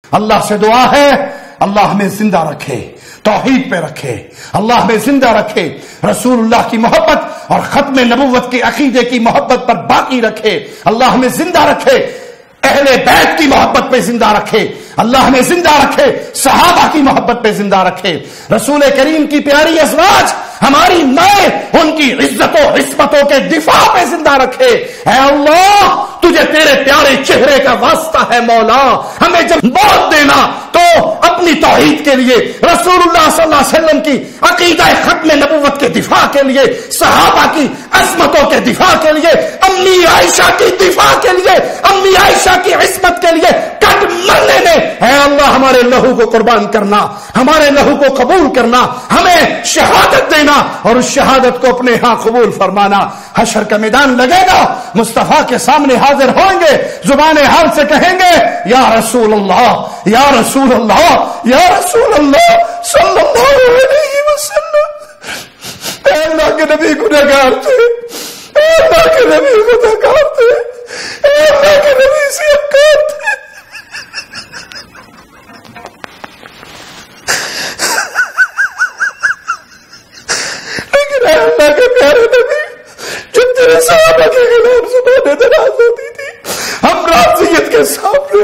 اللہ سے دعا ہے اللہ ہمیں زندہ رکھے، توحید پہ رکھے، اللہ ہمیں زندہ رکھے، رسول اللہ کی محبت اور ختم نبوت کے عقیدے کی محبت پر باقی رکھے، اللہ ہمیں زندہ رکھے، اہل بیت کی محبت پہ زندہ رکھے، اللہ ہمیں زندہ رکھے، صحابہ کی محبت پہ زندہ رکھے، رسول کریم کی پیاری ازواج ہماری مائیں ان کی عزت و عصمتوں کے دفاع پہ زندہ رکھے۔ اے اللہ تجھے تیرے پیارے چہرے کا واسطہ ہے مولا، ہمیں جب موت دینا تو اپنی توحید کے لیے، رسول اللہ صلی اللہ علیہ وسلم کی عقیدہ ختم نبوت کے دفاع کے لیے، صحابہ کی عظمتوں کے دفاع کے لیے، امی عائشہ کی دفاع کے لیے، امی عائشہ کی عصمت کے لیے کٹ مرنے میں اے اللہ ہمارے لہو کو قربان کرنا، ہمارے لہو کو قبول کرنا، ہمیں شہادت دینا اور اس شہادت کو اپنے ہاں قبول فرمانا۔ حشر کا میدان لگے گا، مصطفیٰ کے سامنے حاضر ہوں گے، زبان حال سے کہیں گے یا رسول اللہ یا رسول اللہ یا رسول اللہ صلی اللہ علیہ وسلم۔ اے اللہ کے نبی گنہگار تھے، اے اللہ کے نبی گنہگار تھے، اے اللہ کے نبی سیاہکار تھے۔ لیکن اے اللہ کے پیارے نبی جب تیرے صحابہ کے خلاف زبانیں دراز ہوتی تھی، ہم رازیت کے سامنے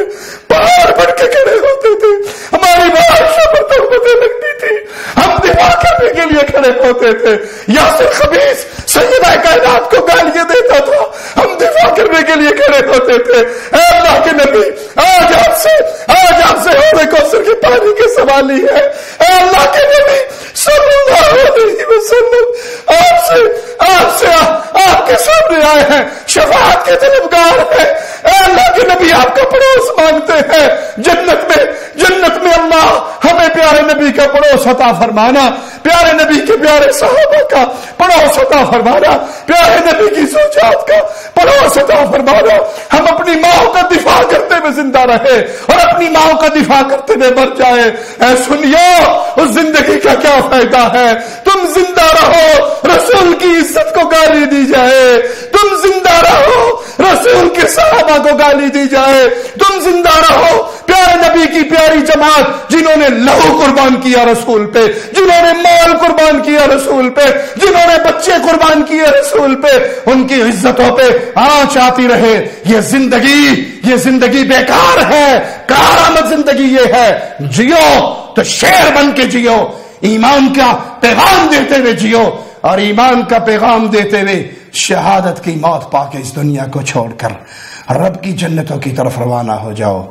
پہاڑ بن کے کھڑے ہوتے تھے، ہماری معاشرہ پر تہمتیں لگتی تھی، ہم دفاع کرنے کے لیے کھڑے ہوتے تھے۔ یاسر خبیث سیدہ کائنات کو گالیاں دیتا تھا، ہم دفاع کرنے کے لیے کھڑے ہوتے تھے۔ اے اللہ کے نبی آج آپ سے حوض کوثر کے پانی کے سوال ہی ہے۔ اے اللہ کے نبی صلی اللہ علیہ وسلم آپ کے سامنے آئے ہیں، شفاعت کے طلبگار ہیں۔ اے اللہ کے نبی آپ کا پڑوس مانگتے ہیں، جنت میں اللہ ہمیں پیارے نبی کا پڑوس عطا فرمانا، پیارے نبی کے پیارے صحابہ کا پڑوس عطا فرمانا، پیارے نبی کی زوجات کا پڑوس عطا فرمانا۔ ہم اپنی ماں کا دفاع کرتے ہوئے زندہ رہے اور اپنی ماں کا دفاع کرتے ہوئے مر جائے۔ اے سنیو، اس زندگی کا کیا فائدہ ہے؟ تم زندہ رہو، رسول کی عزت کو گالی دی جائے، تم زندہ رہو، رسول کے صحابہ کو گالی دی جائے، تم زندہ رہو، پیارے نبی کی پیاری جماعت جنہوں نے لہو قربان کیا رسول پہ، جنہوں نے مال قربان کیا رسول پہ، جنہوں نے بچے قربان کیے رسول پہ، ان کی عزتوں پہ آنچ آتی رہے۔ یہ زندگی بیکار ہے، کارآمد زندگی یہ ہے۔ جیو تو شیر بن کے جیو، ایمان کا پیغام دیتے ہوئے جیو، اور ایمان کا پیغام دیتے ہوئے شہادت کی موت پا کے اس دنیا کو چھوڑ کر رب کی جنتوں کی طرف روانہ ہو جاؤ۔